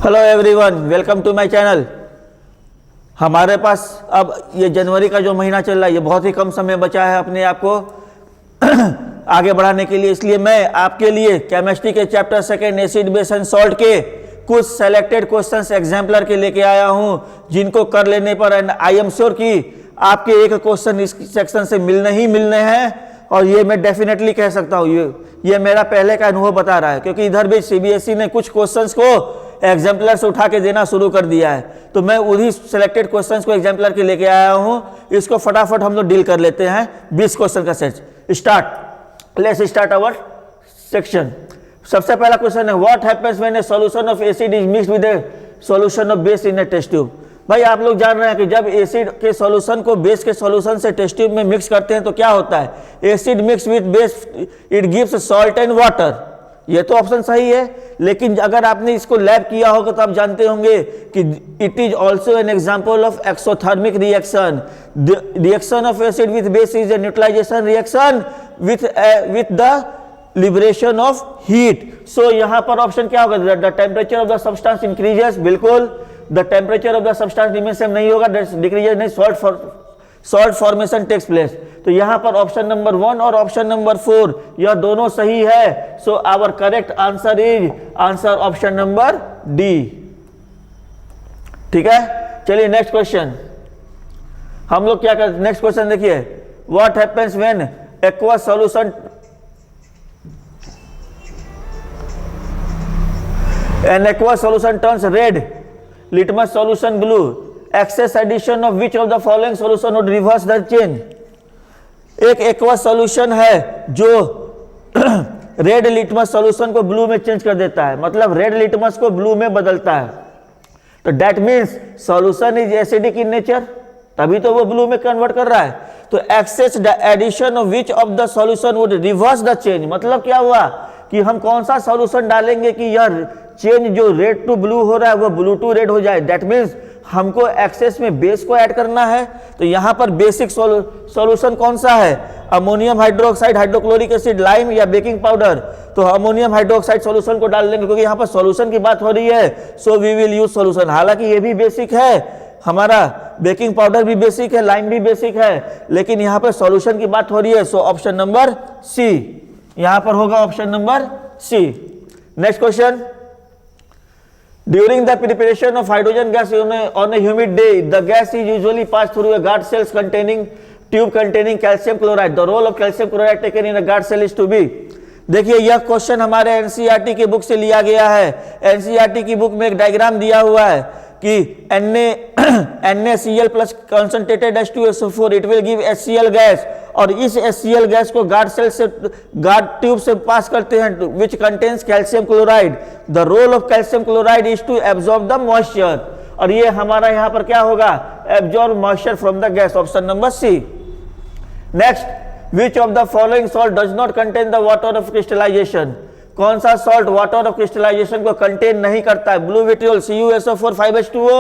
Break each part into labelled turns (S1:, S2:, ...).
S1: Hello everyone, welcome to my channel. हमारे पास अब ये जनवरी का जो महीना चल रहा है, ये बहुत ही कम समय बचा है अपने आप को आगे बढ़ाने के लिए। इसलिए मैं आपके लिए केमिस्ट्री के chapter second acid base and salt के कुछ सेलेक्टेड क्वेश्चंस एग्जाम्पलर के लेके आया हूं, जिनको कर लेने पर आई एम श्योर कि आपके एक क्वेश्चन इस सेक्शन से मिलने ही मिलने हैं। और ये मैं डेफिनेटली कह सकता हूँ, ये मेरा पहले का अनुभव बता रहा है, क्योंकि इधर भी सीबीएसई ने कुछ क्वेश्चंस को एग्जाम्पलर से उठा के देना शुरू कर दिया है। तो मैं उन्हीं सिलेक्टेड क्वेश्चंस को एग्जाम्पलर के लेके आया हूं। इसको फटाफट हम लोग डील कर लेते हैं। 20 क्वेश्चन का set start. Let's start our section. सबसे पहला क्वेश्चन है, what happens when a solution of acid is mixed with a solution of base in a test tube. भाई आप लोग जान रहे हैं कि जब एसिड के सॉल्यूशन को बेस के सॉल्यूशन से टेस्ट ट्यूब में मिक्स करते हैं तो क्या होता है, acid mix with base it gives salt and water. ये तो ऑप्शन सही है, लेकिन अगर आपने इसको लैब किया होगा तो आप जानते होंगे कि it is also an example of exothermic reaction. Reaction of acid with base is a neutralisation reaction with the liberation of heat. So यहां पर ऑप्शन क्या होगा, the temperature of the substance increases. बिल्कुल, the temperature of the substance remains same नहीं होगा, decreases नहीं, salt formation takes place. तो यहां पर ऑप्शन नंबर 1 और ऑप्शन नंबर 4 यह दोनों सही है। So our correct answer is answer option number D. ठीक है, चलिए नेक्स्ट क्वेश्चन हम लोग क्या करते। नेक्स्ट क्वेश्चन देखिए, what happens when aqua solution an aqua solution turns red, litmus solution blue, excess addition of which of the following solution would reverse the change। एक aqua solution है जो red litmus solution को blue में change कर देता है, मतलब red litmus को ब्लू में बदलता है। तो that means solution is acidic in nature, तभी तो वो ब्लू में कन्वर्ट कर रहा है। तो excess addition of which of the solution would reverse the change, मतलब क्या हुआ कि हम कौन सा सॉल्यूशन डालेंगे कि यह चेंज जो रेड टू ब्लू हो रहा है वो ब्लू टू रेड हो जाए। दैट मीन्स हमको एक्सेस में बेस को ऐड करना है। तो यहां पर बेसिक सॉल्यूशन कौन सा है, ammonium hydroxide, hydrochloric acid, lime या बेकिंग पाउडर। तो अमोनियम हाइड्रोक्साइड सॉल्यूशन को डाल देंगे, क्योंकि यहां पर सॉल्यूशन की बात हो रही है। So we will use solution. हालांकि ये भी बेसिक है, हमारा बेकिंग पाउडर भी बेसिक है, लाइम भी बेसिक है, लेकिन यहां पर सॉल्यूशन की बात हो रही है। सो ऑप्शन नंबर सी यहां पर होगा, option number C. Next question, during the preparation of hydrogen gas on a humid day, the gas is usually passed through a guard cells containing tube containing calcium chloride. The role of calcium chloride taken in a guard cell is to be। देखिए यह question हमारे NCERT की book से लिया गया है। NCERT की book में एक डायग्राम दिया हुआ है कि NaCl plus concentrated H2SO4 it will give HCl gas, और इस HCl गैस को गार्ड सेल से, गार्ड ट्यूब से पास करते हैं, which contains calcium chloride. The role of calcium chloride is to absorb the moisture, और ये हमारा यहाँ पर क्या होगा, absorb moisture from the gas, option number C. Next, which of the following salt does not contain the water of crystallization. कौन सा salt water of crystallisation को कंटेन नहीं करता है, blue vitriol CuSO4 5H2O,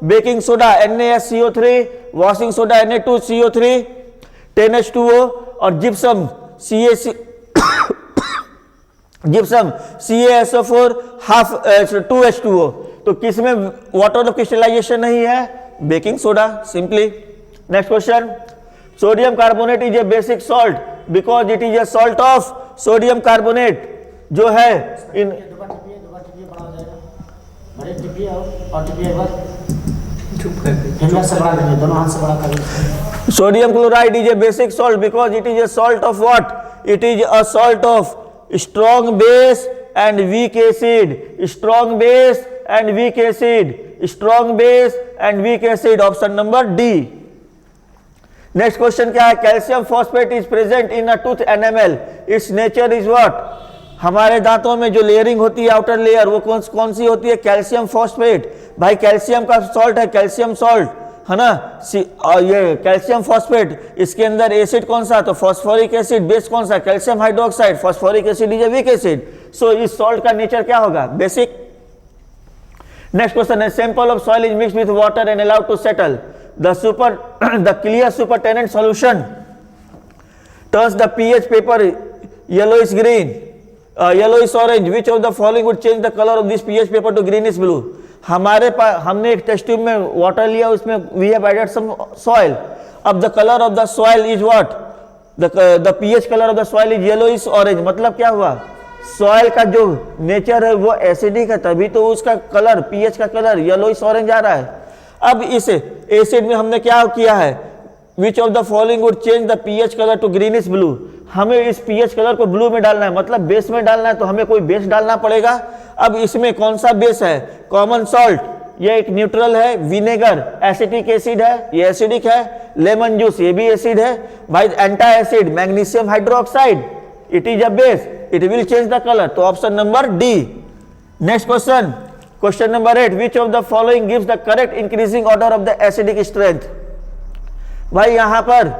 S1: baking soda NaSCO3, washing soda Na2CO3 10H2O, और gypsum gypsum CaSO4 2H2O। तो किसमें water of crystallisation नहीं है, baking soda, simply. Next question, sodium carbonate is a basic salt because it is a salt of sodium carbonate जो है इन sodium chloride is a basic salt because it is a salt of what, it is a salt of strong base and weak acid, strong base and weak acid, strong base and weak acid, option number D. Next question क्या है, calcium phosphate is present in a tooth enamel, it's nature is what. हमारे दांतों में जो layering होती है, outer layer, वो कौन सी होती है, कैल्शियम फॉस्फेट। भाई कैल्शियम का सॉल्ट है, कैल्शियम सॉल्ट है ना, और ये कैल्शियम फॉस्फेट, इसके अंदर एसिड कौन सा, तो फॉस्फोरिक एसिड। बेस कौन सा, calcium hydroxide, phosphoric acid is a weak acid. So इस सॉल्ट का नेचर क्या होगा, बेसिक। नेक्स्ट क्वेश्चन है, sample of soil is mixed with water and allowed to settle, the clear supertannant solution turns the pH paper yellowish green, yellowish orange. Which of the following would change the color of this pH paper to greenish blue? हमारे पास हमने एक test tube में water लिया, उसमें we have added some soil. अब the colour of the soil is what? The pH colour of the soil is yellowish orange. मतलब क्या हुआ? सॉइल का जो नेचर है वो एसिडिक है, तभी तो उसका कलर, पीएच का कलर येलोइश ऑरेंज आ रहा है. अब इस एसिड में हमने क्या किया है? Which of the following would change the pH colour to greenish blue. हमें इस पीएच कलर को ब्लू में डालना है, मतलब बेस में डालना है, तो हमें कोई बेस डालना पड़ेगा. अब इसमें कौन सा बेस है? कॉमन सॉल्ट, ये एक न्यूट्रल है. विनेगर एसिटिक एसिड है, ये एसिडिक है. लेमन जूस, ये भी एसिड है. भाई antacid magnesium hydroxide, it is a base, it will change the colour. तो option number D. Next question, question number 8. Which of the following gives the correct increasing order of the acidic strength. भाई यहां पर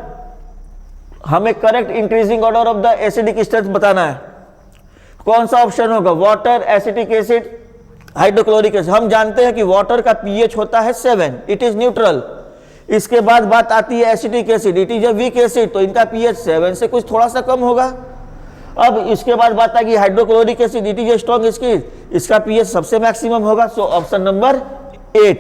S1: हमें correct increasing order of the acidic strength बताना है. कौन सा option होगा? Water, acetic acid, hydrochloric acid. हम जानते हैं कि वाटर का पीएच होता है 7, इट इज न्यूट्रल. इसके बाद बात आती है acetic acid, it is a weak acid, तो इनका पीएच 7 से कुछ थोड़ा सा कम होगा. अब इसके बाद बात आएगी hydrochloric acid, it is a strong acid, इसका पीएच सबसे मैक्सिमम होगा. सो ऑप्शन नंबर 8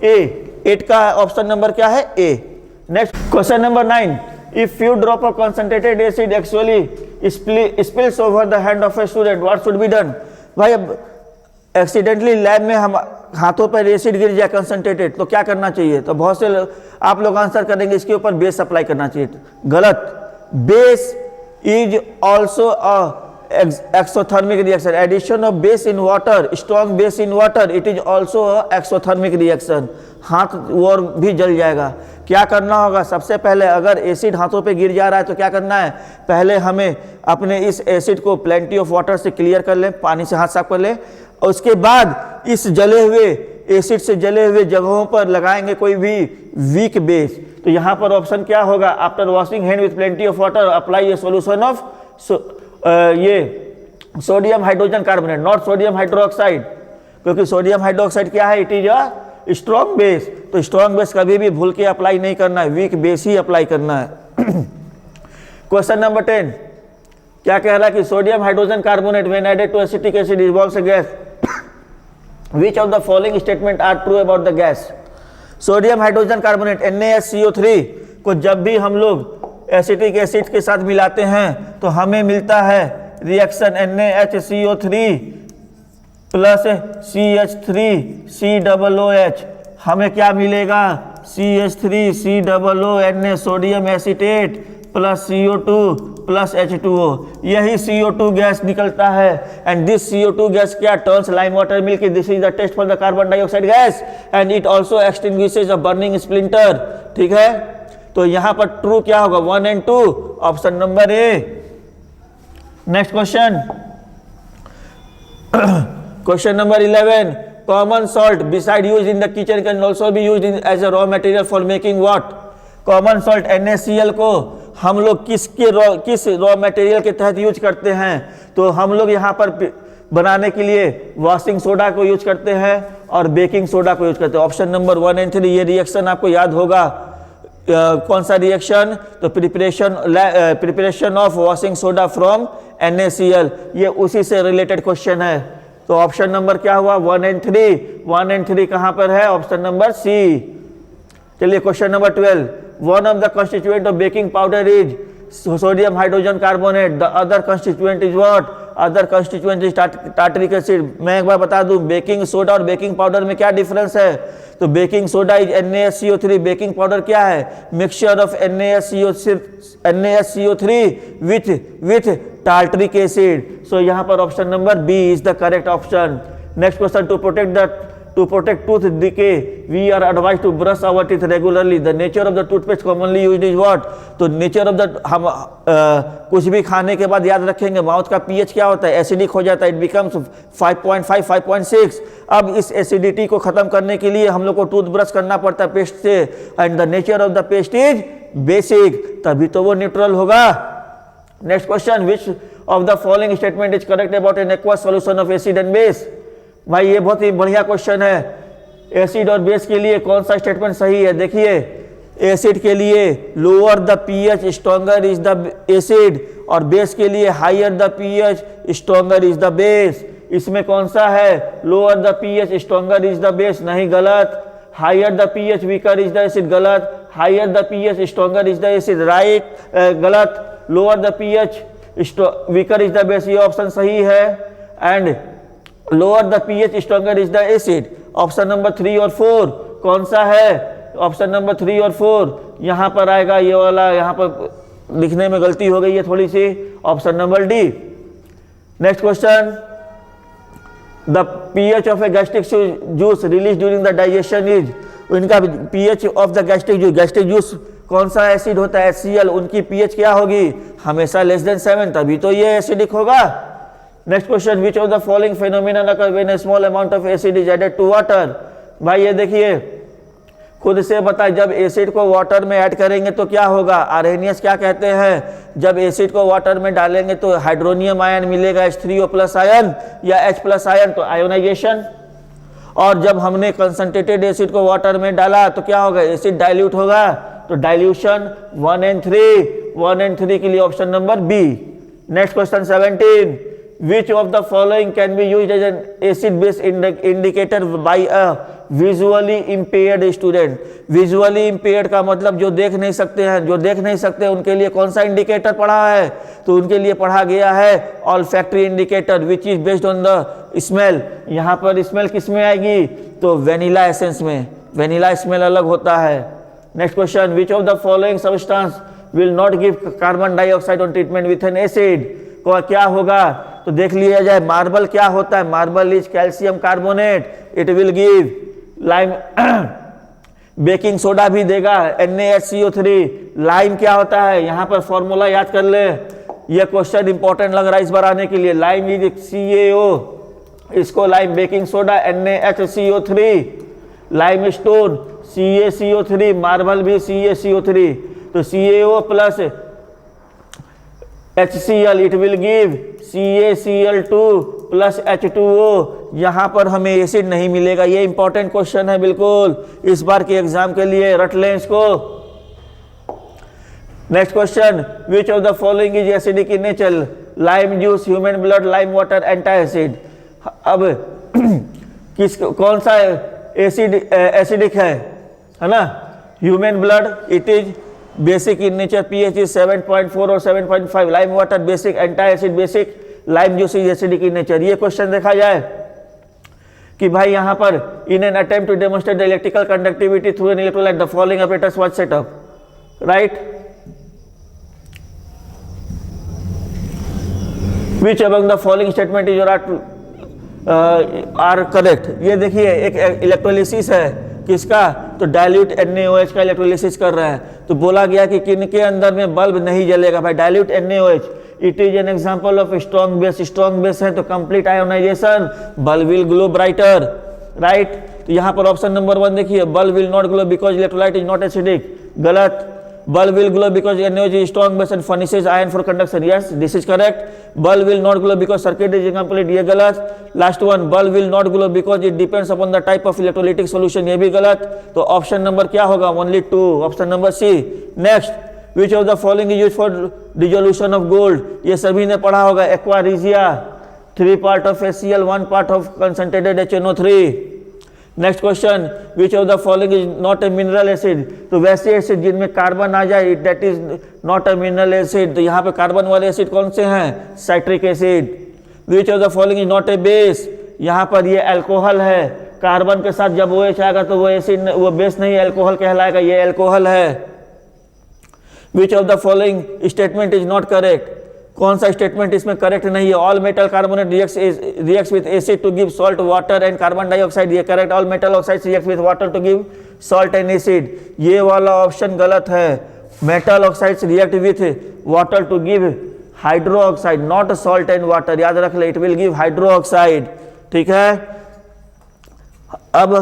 S1: ए. 8 का ऑप्शन नंबर क्या है? A. Next question number 9. If few drop of concentrated acid actually spills over the hand of a student, what should be done? भाई अब accidentally lab में हम हाथों पर एसिड गिर जाए कंसंट्रेटेड, तो क्या करना चाहिए? तो बहुत से आप लोग आंसर करेंगे इसके ऊपर बेस अप्लाई करना चाहिए. गलत. Base is also exothermic reaction. Addition of base in water, strong base in water, it is also exothermic reaction. हाथ और भी जल जाएगा. क्या करना होगा? सबसे पहले अगर एसिड हाथों पे गिर जा रहा है तो क्या करना है? पहले हमें अपने इस एसिड को प्लेंटी ऑफ वाटर से क्लियर कर लें, पानी से हाथ साफ कर लें, और उसके बाद इस जले हुए एसिड से जले हुए जगहों पर लगाएंगे कोई भी वीक बेस. तो यहाँ पर ऑप्शन क्या होगा? After washing hand with plenty of water apply a solution of ये sodium hydrogen carbonate, not sodium hydroxide, क्योंकि सोडियम हाइड्रोक्साइड क्या है? It is a strong base. तो स्ट्रॉन्ग बेस कभी भी भूल के अप्लाई नहीं करना है, वीक बेस ही अप्लाई करना है. क्वेश्चन नंबर 10 क्या कह रहा है कि sodium hydrogen carbonate when added to acetic acid evolves a gas. Which of the following statement are true about the gas. Sodium hydrogen carbonate NaSCO3 को जब भी हम लोग एसिटिक एसिड के साथ मिलाते हैं तो हमें मिलता है रिएक्शन NaHCO3 प्लस CH3COOH. हमें क्या मिलेगा? CH3COO Na sodium acetate plus CO2 plus H2O. यही CO2 गैस निकलता है. एंड दिस CO2 गैस क्या? Turns lime water milk. This is the test for the carbon dioxide gas and it also extinguishes a burning splinter. ठीक है, तो यहां पर true क्या होगा? 1 and 2, option number A. Next question, question number 11. Common salt beside use in the kitchen can also be use as a raw material for making what. Common salt NaCl को हम लोग किस रॉ मटेरियल के तहत use करते हैं? तो हम लोग यहाँ पर बनाने के लिए वॉशिंग सोडा को यूज करते हैं और बेकिंग सोडा को यूज करते हैं. Option number 1 and 3. ये रिएक्शन आपको याद होगा. कौन सा रिएक्शन? तो preparation of washing soda from NaCl. ये उसी से रिलेटेड क्वेश्चन है. तो ऑप्शन नंबर क्या हुआ? 1 and 3. 1 and 3 कहां पर है? Option number C. चलिए question number 12. One of the constituent of baking powder is sodium hydrogen carbonate. The other constituent is what? Other constituent is tartaric acid. मैं एक बार बता दूं, बेकिंग सोडा और बेकिंग पाउडर में क्या डिफरेंस है? तो baking soda is NaSCO3, baking powder क्या है? Mixture of NaSCO3 with tartaric acid. So यहाँ पर option number B is the correct option. Next question. To protect tooth decay we are advise to brush our teeth regularly. The nature of the toothpaste commonly used is what? तो nature of the हम कुछ भी खाने के बाद याद रखेंगे mouth का पीएच क्या होता है? एसिडिक हो जाता है. It becomes 5.5 5.6. अब इस एसिडिटी को खत्म करने के लिए हम लोग को टूथ ब्रश करना पड़ता है पेस्ट से. And the nature of the paste is basic, तभी तो वो न्यूट्रल होगा. Next question. Which of the following statement is correct about an aqueous solution of acid and base. भाई ये बहुत ही बढ़िया क्वेश्चन है. एसिड और बेस के लिए कौन सा स्टेटमेंट सही है? देखिए, एसिड के लिए lower the pH stronger is the acid, और बेस के लिए higher the pH stronger is the base. इसमें कौन सा है? Lower the pH stronger is the base, नहीं गलत। Higher the pH weaker is the acid, गलत। Higher the pH stronger is the acid, right, गलत। Lower the pH weaker is the base, ये option सही है। And lower the pH stronger is the acid, option number 3 और 4 कौन सा है? Option number 3 और 4 यहां पर आएगा, ये वाला यहां पर लिखने में गलती हो गई है थोड़ी सी, option number D. Next question, the pH of a gastric juice release during the digestion is, इनका pH of the gastric juice कौन सा एसिड होता है? HCl, उनकी पीएच क्या होगी? हमेशा लेस देन 7, तभी तो ये एसिडिक होगा। Next question, which of the following phenomenon occur when a small amount of acid is added to water. भाई ये देखिए, खुद से बताए, जब एसिड को वाटर में ऐड करेंगे तो क्या होगा? आर्हेनियस क्या कहते हैं? जब एसिड को वाटर में डालेंगे तो हाइड्रोनियम आयन मिलेगा, H3O+ आयन या H+ आयन, तो आयोनाइजेशन। और जब हमने कंसंट्रेटेड एसिड को वाटर में डाला तो क्या होगा? एसिड डाइल्यूट होगा, तो डाइल्यूशन 1 and 3 के लिए option number B. Next question 17, which of the following can be used as an acid base indicator by a visually impaired student? visually impaired का मतलब जो देख नहीं सकते हैं, जो देख नहीं सकते उनके लिए कौन सा इंडिकेटर पढ़ा है? तो उनके लिए पढ़ा गया है olfactory indicator which is based on the smell। यहाँ पर स्मेल किस में आएगी? तो वेनिला एसेंस में, वेनिला स्मेल अलग होता है। Next question, which of the following substance will not give carbon dioxide on treatment with an acid? क्या होगा? तो देख लिया जाए, मार्बल क्या होता है? Marble is calcium carbonate, it will give lime. Baking soda भी देगा, NaHCO3। लाइम क्या होता है? यहाँ पर फॉर्मूला याद कर ले, ये क्वेश्चन इंपॉर्टेंट लग रहा है इस बार आने के लिए। लाइम इज CaO, इसको lime, baking soda NaHCO3, lime stone CaCO3, marble भी CaCO3, तो CaO plus HCl it will give CaCl2 plus H2O। यहां पर हमें एसिड नहीं मिलेगा, ये इंपॉर्टेंट क्वेश्चन है बिल्कुल इस बार के एग्जाम के लिए, रट लें इसको। Next question, which of the following is acidic in nature? Lime juice, human blood, lime water, antacid. अब कौन सा एसिडिक है ना? Human blood, it is basic in nature, pH is 7.4 और 7.5। Lime water basic, antacid basic, lime juice is acidic in nature. ये question देखा जाए कि भाई यहां पर in an attempt to demonstrate the electrical conductivity through an electrolyte the following apparatus was set up, right? Which among the following statement is are correct? ये देखिए, एक इलेक्ट्रोलिसिस है किसका? तो डाइल्यूट NaOH का इलेक्ट्रोलिसिस कर रहा है। तो बोला गया कि किनके अंदर में बल्ब नहीं जलेगा? भाई dilute NaOH, it is an example of strong base. Strong base है तो complete ionization, bulb will glow brighter, right. तो यहाँ पर ऑप्शन नंबर 1 देखिए, bulb will not glow because electrolyte is not acidic, गलत। Bulb will glow because NaOH is strong base and furnishes iron for conduction. Yes, this is correct. Bulb will not glow because circuit is incomplete. ये गलत। Last one, bulb will not glow because it depends upon the type of electrolytic solution. ये भी गलत। तो option number क्या होगा? Only 2, option number C। Next, which of the following is used for dissolution of gold? ये सभी ने पढ़ा होगा। Aqua regia, 3 part of HCl, 1 part of concentrated HNO3। Next question, which of the following is not a mineral acid? तो वैसे acid जिनमें carbon आ जाए that is not a mineral acid. तो यहाँ पे कार्बन वाले एसिड कौन से हैं? Citric acid. Which of the following is not a base? यहाँ पर ये अल्कोहल है, कार्बन के साथ जब OH आएगा तो वो एसिड, वो बेस नहीं, अल्कोहल कहलाएगा, ये अल्कोहल है। Which of the following statement is not correct? कौन सा स्टेटमेंट इसमें करेक्ट नहीं है? All metal carbonate reacts with acid to give salt, water and carbon dioxide, ये correct. All metal oxides react with water to give salt and acid, ये वाला option गलत है। Metal oxides react with water to give hydro oxide, not salt and water, याद रख ले, it will give hydro oxide, ठीक है। अब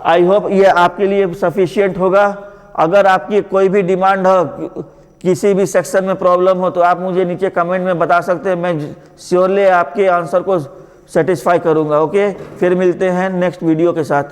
S1: आई होप ये आपके लिए सफिशियंट होगा। अगर आपकी कोई भी डिमांड हो, किसी भी सेक्शन में प्रॉब्लम हो, तो आप मुझे नीचे कमेंट में बता सकते हैं, मैं श्योरली आपके आंसर को सेटिस्फाई करूंगा। ओके, फिर मिलते हैं नेक्स्ट वीडियो के साथ।